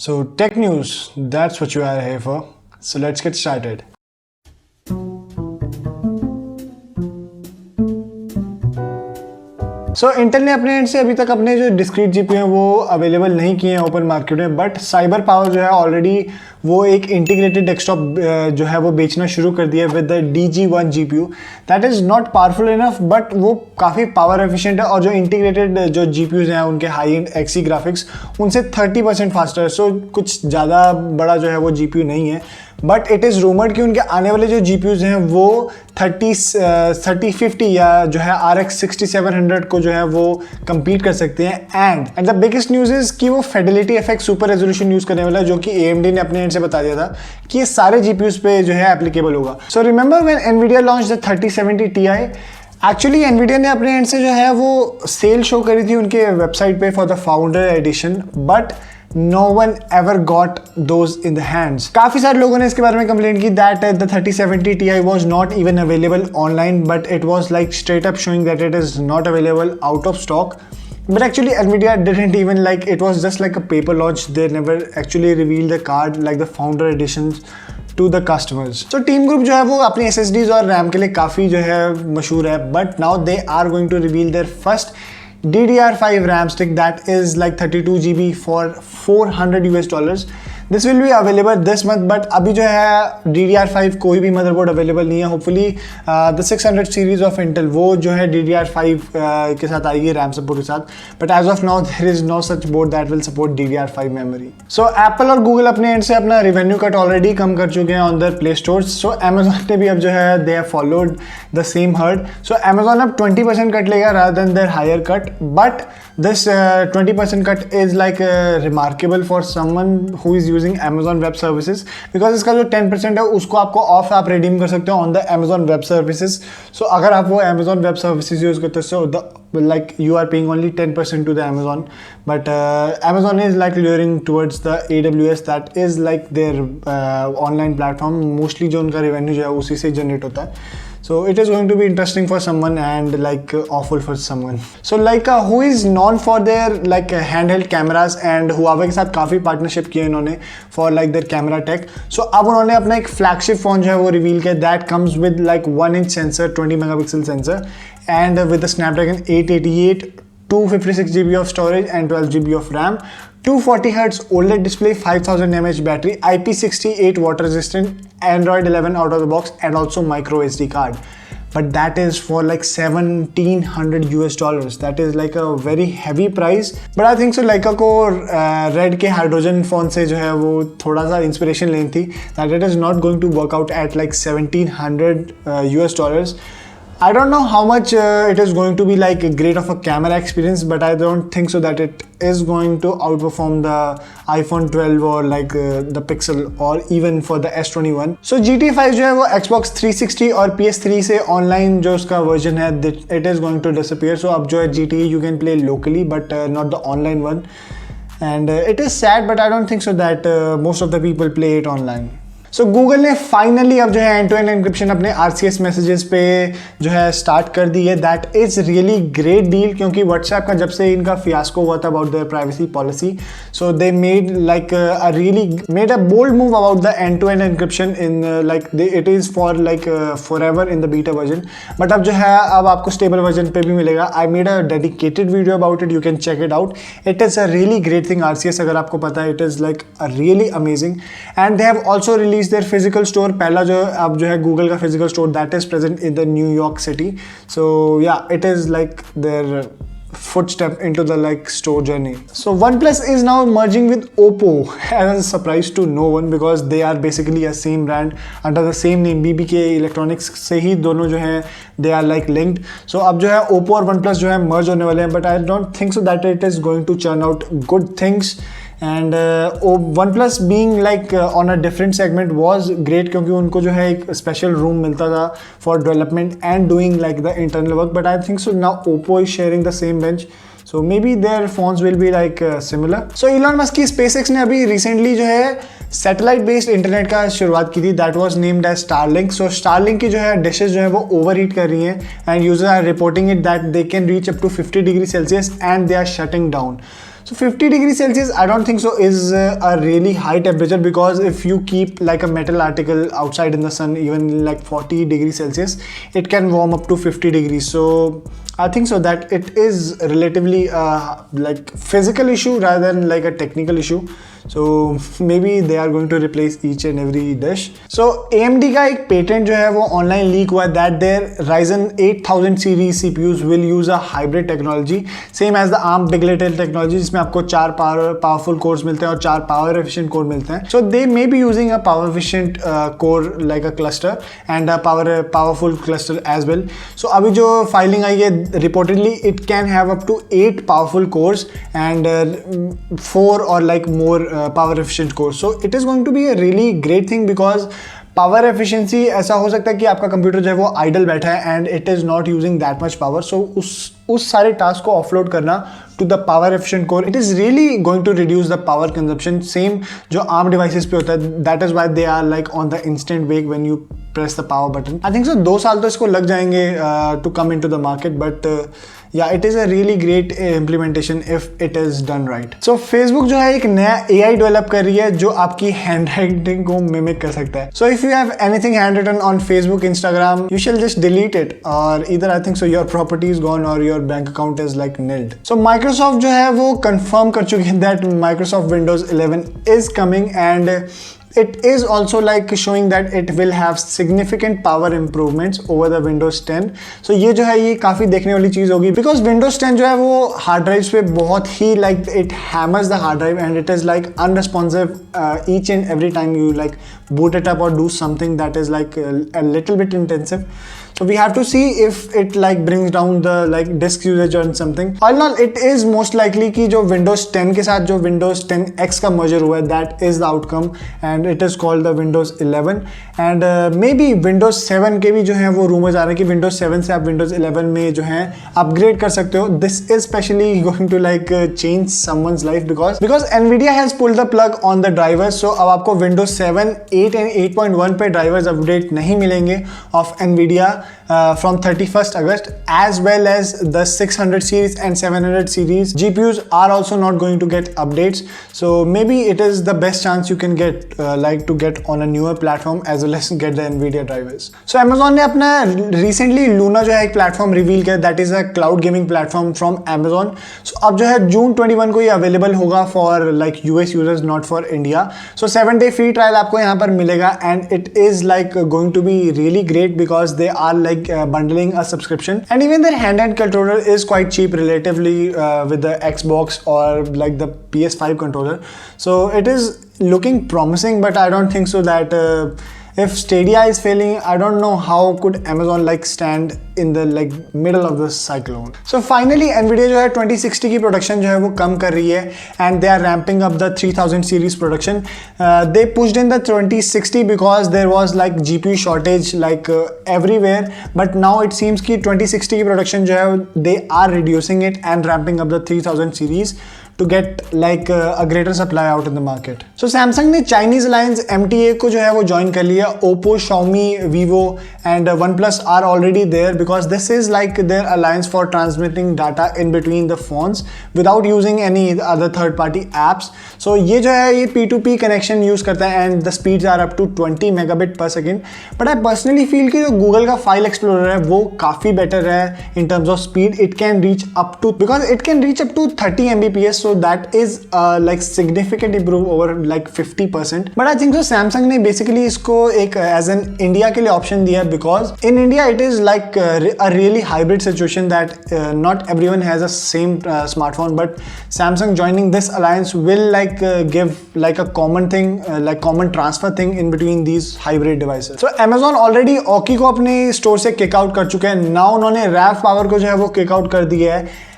So, tech news, that's what you are here for. So, let's get started. Intel ने अपने end से अभी तक अपने जो डिस्क्रीट जीपीयू हैं वो अवेलेबल नहीं किए हैं ओपन मार्केट में, बट साइबर पावर जो है ऑलरेडी वो एक इंटीग्रेटेड डेस्कटॉप जो है वो बेचना शुरू कर दिया है with the DG1 GPU. That is not powerful enough, but वो काफ़ी पावर एफिशिएंट है और जो इंटीग्रेटेड जो GPUs हैं उनके हाई एंड XE ग्राफिक्स उनसे 30% फास्टर है. सो कुछ ज़्यादा बड़ा जो है वो GPU नहीं है, बट इट इज़ रूमर्ड कि उनके आने वाले जो GPUs हैं वो 3050 या जो है RX 6700 को जो है वो compete कर सकते हैं. And the biggest news is कि वो Fidelity FX super resolution use करने वाला है, जो कि AMD ने अपने एंड से बता दिया था कि ये सारे GPUs पे जो है एप्लीकेबल होगा. So remember when NVIDIA launch the 3070 Ti, actually NVIDIA ने अपने एंड से जो है वो सेल शो करी थी उनके वेबसाइट पे for the founder addition, but no one ever got those in the hands. काफ़ी सारे लोगों ने इसके बारे में कंप्लेंट की that the 3070 Ti was not even available online, but it was like straight up showing that it is not available, out of stock. But actually NVIDIA didn't even, like, it was just like a paper launch. They never actually revealed the card like the founder editions to the customers. So Team Group जो है वो अपनी SSDs और RAM के लिए काफ़ी जो है मशहूर है, but now they are going to reveal their first DDR5 RAM stick that is like 32 GB for $400. This will be available this month, but अभी जो है DDR5 कोई भी मदरबोर्ड अवेलेबल नहीं है. Hopefully the 600 series of Intel वो जो है DDR5 के साथ आएगी रैम सपोर्ट के साथ, but as of now there is no such board that will support DDR5 memory. So Apple और गूगल अपने एंड से अपना रेवेन्यू कट ऑलरेडी कम कर चुके हैं on their play stores. So Amazon ने भी अब जो है they have followed the same herd. So Amazon अब 20% कट लेगा rather than their higher cut, but this 20% cut is like remarkable for someone who is using Amazon Web Services, because इसका जो 10% है उसको आपको ऑफ आप रिडीम कर सकते हो on the Amazon Web Services. So अगर आप वो Amazon Web Services यूज़ करते हो, so like you are paying only 10% to the Amazon, but Amazon is like luring towards the AWS, that is like their online platform. Mostly जो उनका revenue जो है उसी से generate होता है. So it is going to be interesting for someone and like awful for someone. So like who is known for their like handheld cameras, and Huawei के साथ काफ़ी partnership किए इन्होंने for like their camera tech. So अब उन्होंने अपना एक flagship phone जो है वो reveal किया that comes with like 1-inch sensor, 20 megapixel sensor, and with the Snapdragon 888, 256 GB of storage and 12 GB of RAM, 240Hz OLED display, 5000 mAh battery, IP68 water resistant, Android 11 out of the box, and also micro SD card. But that is for like $1700. That is like a very heavy price. But I think so Leica को Red के hydrogen phone से जो है वो थोड़ा सा inspiration लेनी थी, that it is not going to work out at like $1700. I don't know how much it is going to be like great of a camera experience, but I don't think so that it is going to outperform the iPhone 12 or like the Pixel or even for the S21. So GT5 जो है वो Xbox 360 और PS3 से online जो उसका version है it is going to disappear. So अब जो है GTA you can play locally but not the online one, and it is sad, but I don't think so that most of the people play it online. So Google ने finally अब जो है end to end encryption अपने RCS messages पे जो है start कर दी है. That is really great deal, क्योंकि व्हाट्सएप का जब से इनका फियास्को हुआ था about their privacy policy, so they made like made a bold move about the end to end encryption in like it is for like forever in the beta version, but अब जो है अब आपको stable version पे भी मिलेगा. I made a dedicated video about it, you can check it out. It is a really great thing. RCS अगर आपको पता है, it is like a really amazing. And they have also release their physical store. पहला जो अब जो है Google का physical store that is present in the New York City. So yeah, it is like their footstep into the like store journey. So OnePlus is now merging with Oppo as a surprise to no one, because they are basically a same brand under the same name. BBK Electronics से ही दोनों जो है they are like linked. So अब जो है Oppo और OnePlus जो है merge होने वाले हैं, but I don't think so that it is going to churn out good things. And OnePlus being like on a different segment was great, क्योंकि उनको जो है एक special room मिलता था for development and doing like the internal work. But I think so now Oppo is sharing the same bench, so maybe their phones will be like similar. So Elon Musk की SpaceX ने अभी recently जो है satellite based internet का शुरुआत की थी. That was named as Starlink. So Starlink की जो है डिशेज जो है वो ओवर हीट कर रही हैं, and users are reporting it that they can reach up to 50 degree Celsius and they are shutting down. So 50 degrees Celsius, I don't think so is a really high temperature, because if you keep like a metal article outside in the sun, even like 40 degrees Celsius, it can warm up to 50 degrees. So I think so that it is relatively like physical issue rather than like a technical issue. So maybe they are going to replace each and every dish. So AMD का एक patent जो है वो online leak हुआ है that their Ryzen 8000 series CPUs will use a hybrid technology same as the ARM Bigelow technology, जिसमें आपको 4 powerful cores मिलते हैं और 4 power efficient core मिलते हैं. So they may be using a power efficient core like a cluster and a powerful cluster as well. So अभी जो filing आई है, reportedly it can have up to 8 powerful cores and 4 or like more power efficient cores. So it is going to be a really great thing because power efficiency ऐसा हो सकता है कि आपका computer जो है वो आइडल बैठा है and it is not using that much power. So उस सारे टास्क को ऑफलोड करना to the power efficient core, it is really going to reduce the power consumption. Same जो आर्म डिवाइसेस पे होता है, that is why they are like on the instant wake when you press the power button. I think so 2 साल तो इसको लग जाएंगे to come in to the market, but yeah, it is a really great implementation if it is done right. So Facebook जो है एक नया AI develop कर रही है जो आपकी हैंडराइटिंग को मिमिक कर सकता है. So if you have anything handwritten on Facebook, Instagram, you shall just delete it, or either I think so your property is gone or your bank account is like nilled. So Microsoft जो है वो confirm कर चुकी है that Microsoft Windows 11 is coming, and it is also like showing that it will have significant power improvements over the Windows 10. So ये जो है ये काफ़ी देखने वाली चीज़ होगी, because Windows 10 जो है वो हार्ड ड्राइव्स पे बहुत ही like it hammers the hard drive and it is like unresponsive each and every time you like boot it up or do something that is like a little bit intensive. So we have to see if it like brings down the like disk usage or something. All in all, it is most likely कि जो Windows 10 के साथ जो Windows 10X का merger हुआ है, that is the outcome and it is called the Windows 11. And maybe Windows 7 के भी जो है वो rumors आ रहे हैं कि Windows 7 से आप Windows 11 में जो है upgrade कर सकते हो. This is especially going to like change someone's life because Nvidia has pulled the plug on the drivers. So अब आपको Windows 7, 8 and 8.1 पे drivers update नहीं मिलेंगे of Nvidia from 31st August, as well as the 600 series and 700 series GPUs are also not going to get updates. So maybe it is the best chance you can get like to get on a newer platform as well as get the Nvidia drivers. So Amazon ने अपना recently Luna जो है एक platform reveal किया, that is a cloud gaming platform from Amazon. So अब जो है June 21 को ये available होगा for like US users, not for India. So 7-day free trial आपको यहाँ पर मिलेगा and it is like going to be really great because they are like bundling a subscription, and even their handheld controller is quite cheap relatively with the Xbox or like the PS5 controller. So it is looking promising, but I don't think so that if Stadia is failing, I don't know how could Amazon like stand in the like middle of the cyclone. So finally Nvidia जो है 2060 की production जो है वो कम कर रही है and they are ramping up the 3000 series production. They pushed in the 2060 because there was like GPU shortage like everywhere, but now it seems कि 2060 की प्रोडक्शन जो है they are reducing it and ramping up the 3000 series to get like a greater supply out in the market. So Samsung ने Chinese Alliance MTA को जो है वो join कर लिया. Oppo, Xiaomi, Vivo and OnePlus are already there because this is like their alliance for transmitting data in between the phones without using any other third party apps. So ये जो है ये P2P connection use करता है and the speeds are up to 20 megabit per second. But I personally feel कि जो Google का file explorer है वो काफ़ी better है in terms of speed. It can reach up to, because it can reach up to 30 Mbps. So that is like significant improve over like 50%. But I think so Samsung ने basically इसको एक as an India के लिए option दिया because in India it is like a really hybrid situation that not everyone has a same smartphone, but Samsung joining this alliance will like give like a common thing like common transfer thing in between these hybrid devices. So Amazon already Oki को अपने store से kick out कर चुके हैं. Now उन्होंने RAV Power को जो है वो kick out कर दिया है,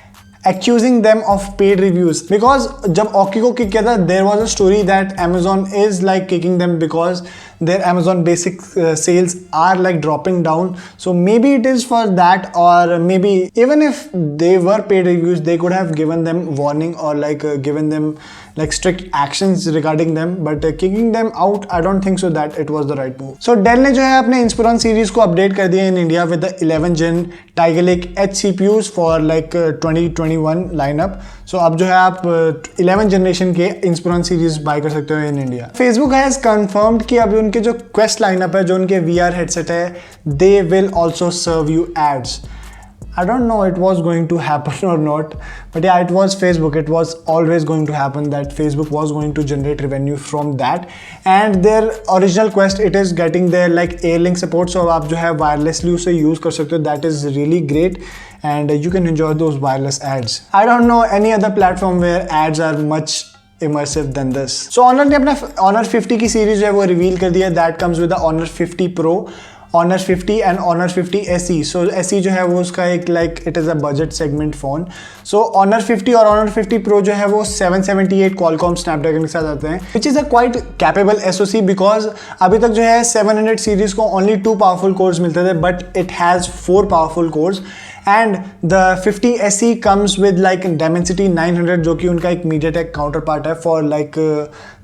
accusing them of paid reviews. Because जब Oki को kick किया था, there was a story that Amazon is like kicking them because their Amazon basic sales are like dropping down. So maybe it is for that, or maybe even if they were paid reviews, they could have given them warning or like given them like strict actions regarding them, but kicking them out, I don't think so that it was the right move. So Dell ने जो है अपने Inspiron series को update कर दिया in India with the 11th gen Tiger Lake H CPUs for like 2021 lineup. So अब जो है आप 11th generation के Inspiron series buy कर सकते हो in India. Facebook has confirmed कि अभी उनके जो Quest lineup है, जो उनके VR headset है, they will also serve you ads. I don't know it was going to happen or not, but yeah, it was Facebook. It was always going to happen that Facebook was going to generate revenue from that. And their original Quest, it is getting their like Airlink support, so आप जो है wirelessly उसे use कर सकते हो. That is really great, and you can enjoy those wireless ads. I don't know any other platform where ads are much immersive than this. So Honor ने अपना Honor 50 की सीरीज जो है वो रिवील कर दिया. That comes with the Honor 50 Pro, Honor 50 and Honor 50 SE. So SE जो है वो उसका एक like it is a budget segment phone. So Honor 50 और Honor 50 Pro जो है वो 778 Qualcomm Snapdragon के साथ आते हैं, which is a quite capable SoC because अभी तक जो है 700 सीरीज को only 2 powerful cores मिलते थे, but it has 4 powerful cores. And the 50 SE comes with like Dimensity 900 जो कि उनका एक MediaTek counterpart है for like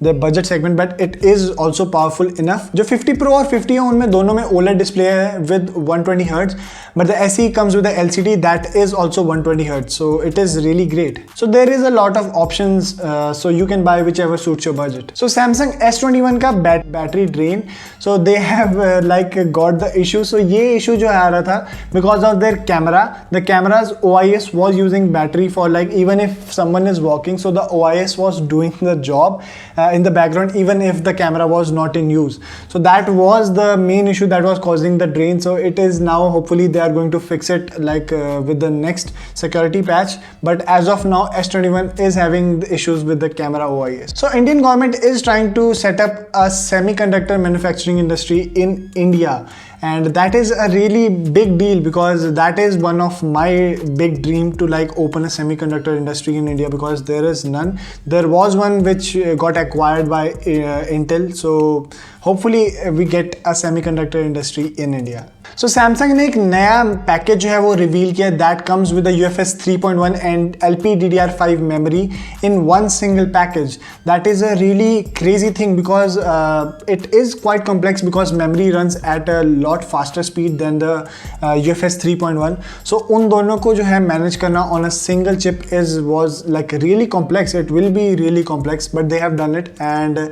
the budget segment, but it is also powerful enough. जो 50 Pro और 50 है उनमें दोनों में OLED display है with 120 Hz, but the SE comes with the LCD that is also 120 Hz, so it is really great. So there is a lot of options, so you can buy whichever suits your budget. So Samsung S21 का battery drain, so they have like got the issue. So ये issue जो आ रहा था because of their camera. The camera's OIS was using battery for like even if someone is walking, so the OIS was doing the job in the background even if the camera was not in use. So that was the main issue that was causing the drain. So it is now, hopefully they are going to fix it like with the next security patch, but as of now S21 is having the issues with the camera OIS. So Indian government is trying to set up a semiconductor manufacturing industry in India, and that is a really big deal because that is one of my big dream to like open a semiconductor industry in India, because there is none. There was one which got acquired by Intel, so hopefully we get a semiconductor industry in India. So Samsung ने एक नया package जो है वो reveal किया, that comes with the UFS 3.1 and LPDDR5 memory in one single package. That is a really crazy thing because it is quite complex because memory runs at a lot faster speed than the UFS 3.1. So उन दोनों को जो है manage करना on a single chip was like really complex. It will be really complex, but they have done it, and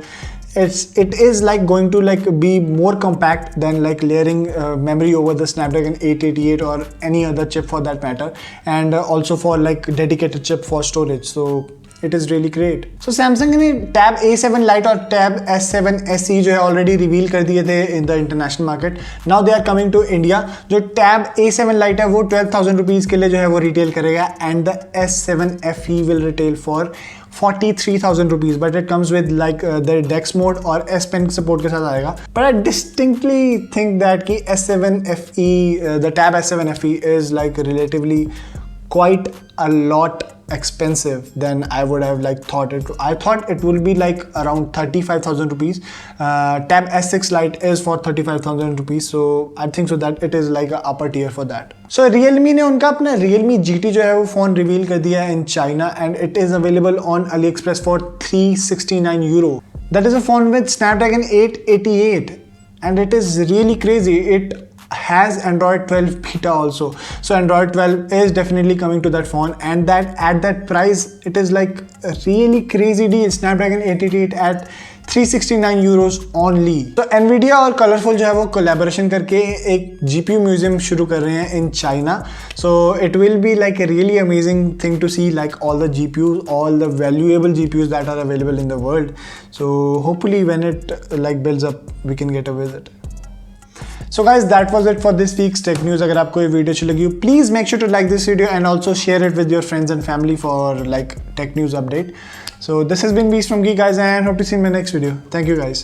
it is like going to like be more compact than like layering memory over the Snapdragon 888 or any other chip for that matter, and also for like dedicated chip for storage. So it is really great. So Samsung ने Tab A7 Lite और Tab S7 SE जो है already reveal कर दिए थे in the international market. Now they are coming to India. जो Tab A7 Lite है वो 12,000 rupees के लिए जो है वो retail करेगा, and the S7 FE will retail for 43,000 rupees, but it comes with like the Dex mode और S Pen support के साथ आएगा. But I distinctly think that कि S7 FE, the Tab S7 FE is like relatively quite a lot expensive than I would have like thought it. I thought it will be like around 35,000 rupees. Tab S6 Lite is for 35,000 rupees, so I think so that it is like a upper tier for that. So Realme ने उनका अपना Realme GT जो है वो phone reveal कर दिया है in China, and it is available on AliExpress for 369 euro. That is a phone with Snapdragon 888, and it is really crazy. It has Android 12 beta also, so Android 12 is definitely coming to that phone, and that at that price it is like a really crazy deal. Snapdragon 888 at 369 euros only. तो Nvidia और Colorful जो है वो collaboration करके एक GPU museum शुरू कर रहे हैं in China. So it will be like a really amazing thing to see like all the GPUs, all the valuable GPUs that are available in the world. So hopefully when it like builds up, we can get a visit. So guys, that was it for this week's tech news. अगर आपको ये video अच्छी लगी, please make sure to like this video and also share it with your friends and family for like tech news update. So this has been Beast from Geek Guys, and hope to see you in my next video. Thank you guys.